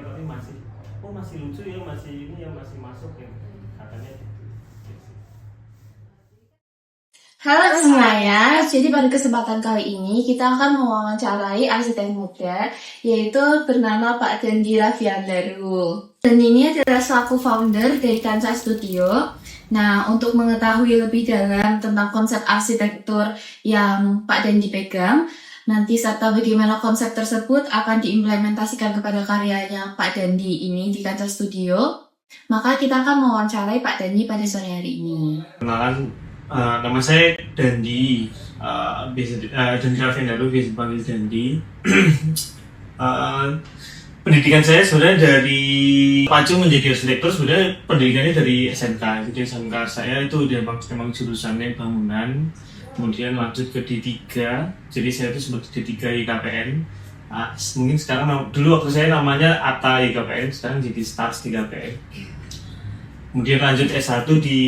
tapi masih lucu ya, masih ini ya, masih masuk ya katanya gitu. Halo semuanya, jadi pada kesempatan kali ini kita akan mewawancarai arsitek muda yaitu bernama Pak Dandi Raffiandaru. Dan ini adalah selaku founder dari Kancah Studio. Nah, untuk mengetahui lebih dalam tentang konsep arsitektur yang Pak Dandi pegang, nanti serta bagaimana konsep tersebut akan diimplementasikan kepada karyanya Pak Dandi ini di Kancah Studio, maka kita akan mewawancarai Pak Dandi pada sore hari ini. Kenalan, nama saya Dandi, Dandi Raffiandaru, biasa dipanggil Dandi. Pendidikan saya sebenarnya dari pacu menjadi arsitektur, sebenarnya pendidikannya dari SMK. Jadi SMK saya itu memang jurusannya bangunan, kemudian lanjut ke D3. Jadi saya itu sebagai D3 IKPN. Mungkin sekarang dulu waktu saya namanya ATA IKPN, sekarang jadi STARS 3PN. Kemudian lanjut S1 di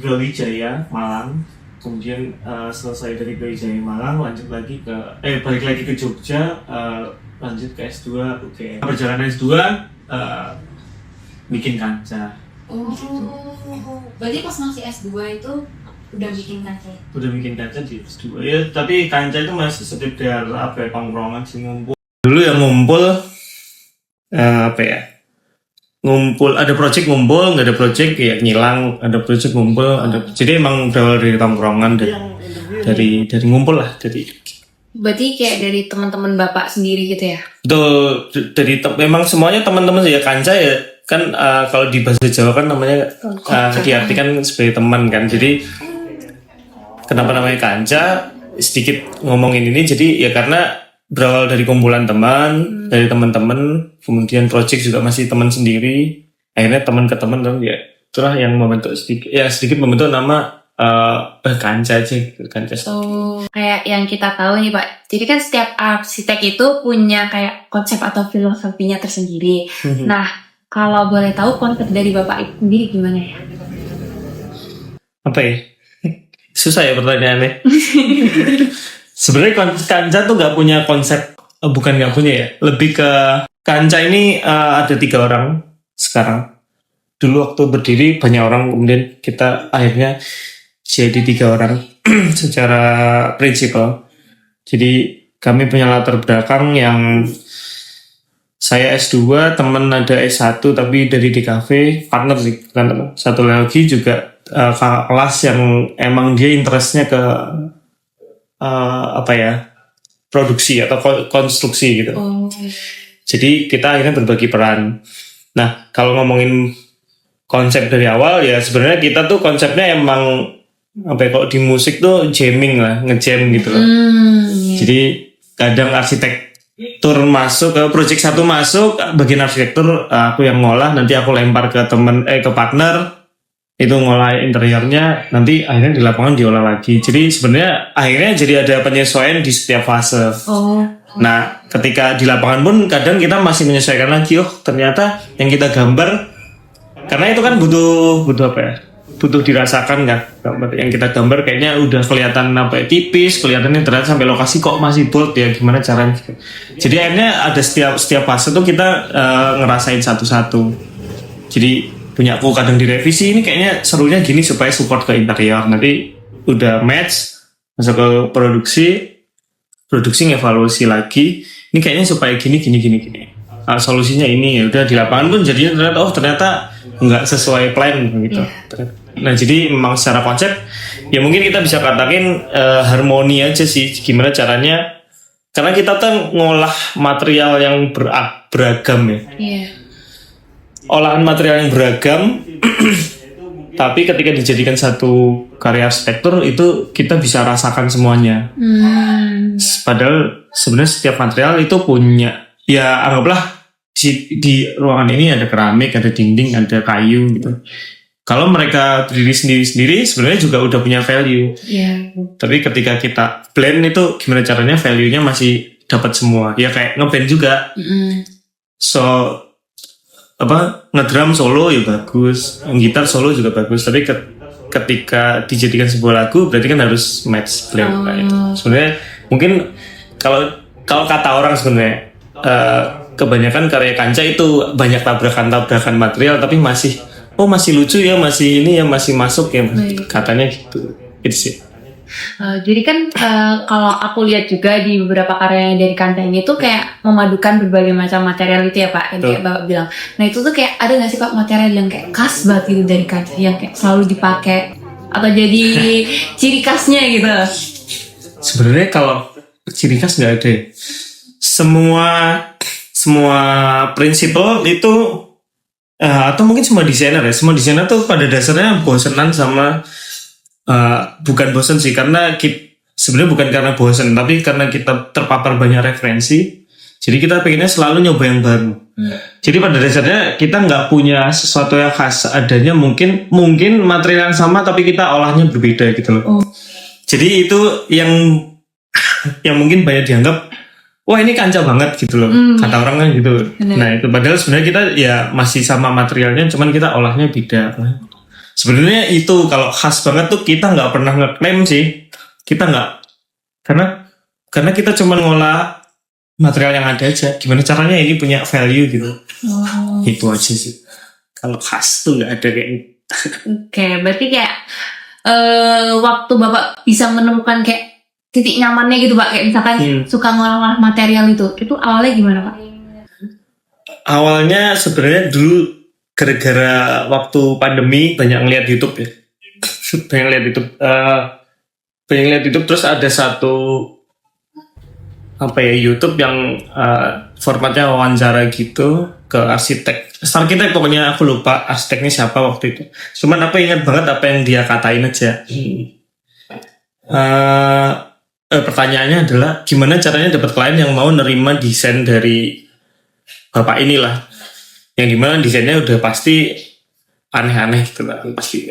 Brawijaya, Malang. Kemudian selesai dari Brawijaya Malang, balik lagi ke Jogja, lanjut ke S2 UGM. Perjalanan S2 bikin kancah. Oh, berarti pas masih S2 itu udah bikin kancah? Udah bikin kancah di S2 ya, tapi kancah itu masih sekedar tongkrongan sih, ngumpul. Dulu yang ngumpul ngumpul, ada project ngumpul, nggak ada project ya ngilang, ada project ngumpul, jadi emang berawal dari tongkrongan dari ngumpul lah, berarti kayak dari teman-teman bapak sendiri gitu ya? Memang semuanya teman-teman ya, kancah ya kan, kalau di bahasa Jawa kan namanya diartikan sebagai teman kan, jadi kenapa namanya kancah, sedikit ngomongin ini, jadi ya karena berawal dari kumpulan teman, dari teman-teman, kemudian project juga masih teman sendiri, akhirnya teman ke teman, dan ya itulah yang membentuk sedikit membentuk nama kancah aja, kancah. Oh, kayak yang kita tahu nih Pak, jadi kan setiap arsitek itu punya kayak konsep atau filosofinya tersendiri. Nah, kalau boleh tahu konsep dari bapak itu sendiri gimana ya? Apa ya? Susah ya pertanyaannya. Sebenarnya kancah tuh nggak punya konsep, bukan nggak punya ya, lebih ke kancah ini ada 3 orang sekarang. Dulu waktu berdiri banyak orang, kemudian kita akhirnya jadi 3 orang secara prinsipal. Jadi kami punya latar belakang yang saya S2, temen ada S1 tapi dari DKV, partner sih, bukan teman. Satu lagi juga kelas yang emang dia interestnya ke produksi atau konstruksi gitu. Jadi kita akhirnya berbagi peran. Nah, kalau ngomongin konsep dari awal ya, sebenarnya kita tuh konsepnya emang kalau di musik tuh jamming lah, ngejam gitu loh. Jadi kadang arsitektur masuk ke project satu, masuk bagian arsitektur, aku yang ngolah, nanti aku lempar ke ke partner, itu ngolah interiornya, nanti akhirnya di lapangan diolah lagi. Jadi sebenarnya akhirnya jadi ada penyesuaian di setiap fase. Nah, ketika di lapangan pun kadang kita masih menyesuaikan lagi. Ternyata yang kita gambar, karena itu kan butuh butuh dirasakan kan. Yang kita gambar kayaknya udah kelihatan tipis, kelihatannya ternyata sampai lokasi kok masih bold ya, gimana caranya. Jadi akhirnya ada setiap fase tuh kita ngerasain satu-satu. Jadi punya aku kadang direvisi, ini kayaknya serunya gini supaya support ke interior, nanti udah match masuk ke produksi ngevaluasi lagi, ini kayaknya supaya gini. Solusinya ini ya udah di lapangan pun jadinya ternyata nggak sesuai plan gitu. Nah, jadi memang secara konsep ya mungkin kita bisa katakan harmoni aja sih, gimana caranya, karena kita tuh ngolah material yang beragam ya. Olahan material yang beragam, tapi ketika dijadikan satu karya arsitektur itu kita bisa rasakan semuanya. Padahal sebenarnya setiap material itu punya, ya anggaplah di ruangan ini ada keramik, ada dinding, ada kayu gitu. Kalau mereka berdiri sendiri-sendiri sebenarnya juga udah punya value. Tapi ketika kita blend itu gimana caranya value-nya masih dapat semua. Ya kayak ngeband juga. Ngedrum solo ya bagus, gitar solo juga bagus, tapi ketika dijadikan sebuah lagu berarti kan harus match blend. Sebenarnya mungkin kalau kata orang sebenarnya kebanyakan karya Kanca itu banyak tabrakan-tabrakan material tapi masih lucu ya, masih ini ya, masih masuk ya, katanya gitu. Itu sih. Jadi kan kalau aku lihat juga di beberapa karya dari Kanca ini tuh kayak memadukan berbagai macam material itu ya Pak, yang kayak Bapak bilang. Nah itu tuh kayak ada nggak sih Pak material yang kayak khas banget gitu dari Kanca yang kayak selalu dipakai atau jadi ciri khasnya gitu? Sebenarnya kalau ciri khas nggak ada. Semua prinsipal itu atau mungkin semua desainer ya. Semua desainer tuh pada dasarnya bosenan sama bukan bosen sih, karena sebenarnya bukan karena bosen, tapi karena kita terpapar banyak referensi. Jadi kita pengennya selalu nyoba yang baru. Jadi pada dasarnya kita nggak punya sesuatu yang khas. Adanya mungkin material yang sama tapi kita olahnya berbeda gitu loh. Jadi itu yang mungkin banyak dianggap wah ini Kanca banget gitu loh, kata orang kan gitu. Nah itu padahal sebenarnya kita ya masih sama materialnya, cuman kita olahnya beda. Sebenarnya itu kalau khas banget tuh kita nggak pernah ngeklaim sih, kita nggak, karena kita cuma ngolah material yang ada aja. Gimana caranya ini punya value gitu. Itu aja sih. Kalau khas tuh nggak ada kayak gitu. Oke, berarti kayak waktu Bapak bisa menemukan kayak titik nyamannya gitu Pak, kayak misalkan suka ngolah material itu awalnya gimana Pak? Awalnya sebenarnya dulu gara-gara waktu pandemi banyak ngeliat YouTube ya. banyak ngeliat YouTube terus ada satu YouTube yang formatnya wawancara gitu ke arsitek pokoknya, aku lupa arsiteknya siapa waktu itu. Cuman apa ingat banget apa yang dia katain aja. Pertanyaannya adalah gimana caranya dapat klien yang mau nerima desain dari bapak inilah, yang dimana desainnya udah pasti aneh-aneh gitu lah, pasti.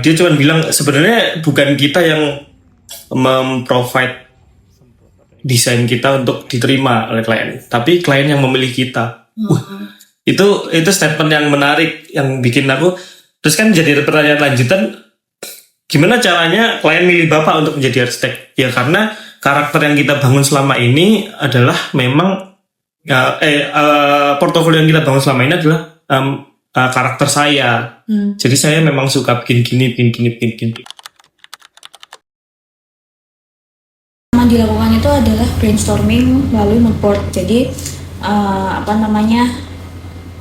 Dia cuma bilang sebenarnya bukan kita yang memprovide desain kita untuk diterima oleh klien, tapi klien yang memilih kita. Itu statement yang menarik yang bikin aku terus kan jadi pertanyaan lanjutan, gimana caranya klien milih Bapak untuk menjadi arsitek? Ya karena karakter yang kita bangun selama ini adalah memang portofolio yang kita bangun selama ini adalah karakter saya. Jadi saya memang suka bikin gini. Yang dilakukan itu adalah brainstorming melalui mood board. Jadi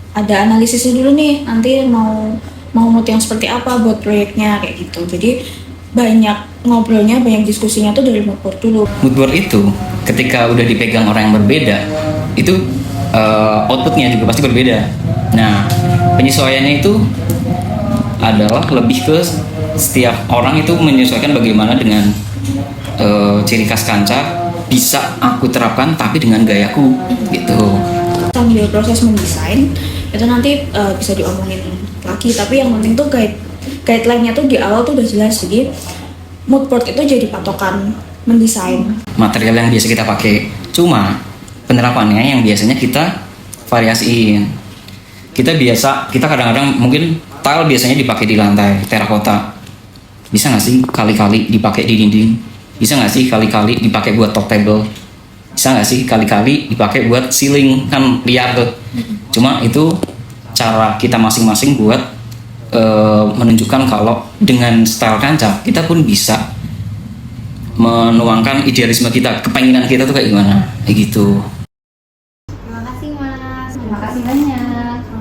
ada analisisnya dulu nih, nanti mau mood yang seperti apa buat proyeknya kayak gitu. Jadi banyak ngobrolnya, banyak diskusinya tuh dari mood board dulu. Mood board itu ketika udah dipegang orang yang berbeda, itu outputnya juga pasti berbeda. Nah, penyesuaiannya itu adalah lebih ke setiap orang itu menyesuaikan bagaimana dengan ciri khas Kanca bisa aku terapkan tapi dengan gayaku gitu. Sambil proses mendesain itu nanti bisa diomongin lagi, tapi yang penting tuh guideline-nya tuh di awal tuh udah jelas. Jadi mood board itu jadi patokan mendesain. Material yang biasa kita pakai, cuma penerapannya yang biasanya kita variasiin. Kita kadang-kadang mungkin tile biasanya dipakai di lantai terakota, bisa nggak sih kali-kali dipakai di dinding? Bisa nggak sih kali-kali dipakai buat top table? Bisa nggak sih kali-kali dipakai buat ceiling? Kan liar tuh. Cuma itu cara kita masing-masing buat menunjukkan kalau dengan style Kanca kita pun bisa menuangkan idealisme kita, kepenginan kita tuh kayak gimana, kayak gitu. Terima kasih Mas, terima kasih banyak.